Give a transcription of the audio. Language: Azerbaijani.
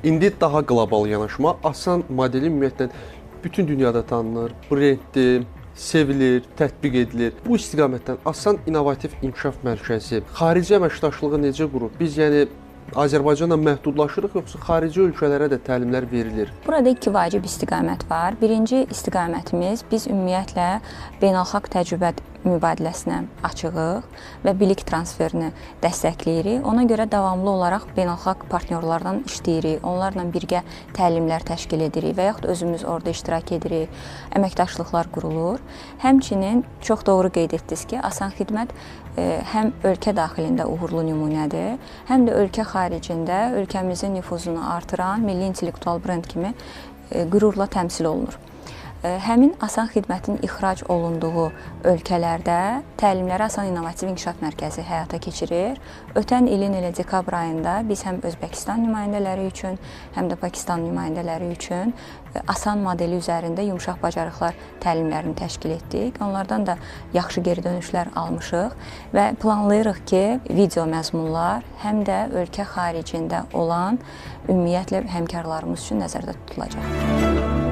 İndi daha qlobal yanaşma, Asan modeli ümumiyyətlə bütün dünyada tanınır, brenddir, sevilir, tətbiq edilir. Bu istiqamətdən Asan İnnovativ İnkişaf Mərkəzi xarici əməkdaşlığı necə qurur? Biz yəni Azərbaycanla məhdudlaşırıq, yoxsa xarici ölkələrə də təlimlər verilir? Burada iki vacib istiqamət var. Birinci istiqamətimiz, biz ümumiyyətlə beynəlxalq təcrübə mübadiləsinə açığıq və bilik transferini dəstəkləyirik. Ona görə davamlı olaraq beynəlxalq partnyorlardan işləyirik, onlarla birgə təlimlər təşkil edirik və yaxud özümüz orada iştirak edirik, əməkdaşlıqlar qurulur. Həmçinin çox doğru qeyd etdiniz ki, Asan Xidmət həm ölkə daxilində uğurlu nümunədir, həm də ölkə xaricində ölkəmizin nüfuzunu artıran milli intellektual brend kimi qürurla təmsil olunur. Həmin Asan Xidmətin ixrac olunduğu ölkələrdə təlimləri Asan İnnovativ İnkişaf Mərkəzi həyata keçirir. Ötən ilin elə dekabr ayında biz həm Özbəkistan nümayəndələri üçün, həm də Pakistan nümayəndələri üçün Asan modeli üzərində yumşaq bacarıqlar təlimlərini təşkil etdik. Onlardan da yaxşı geri dönüşlər almışıq və planlayırıq ki, video məzmunlar həm də ölkə xaricində olan ümumiyyətlə həmkarlarımız üçün nəzərdə tutulacaq.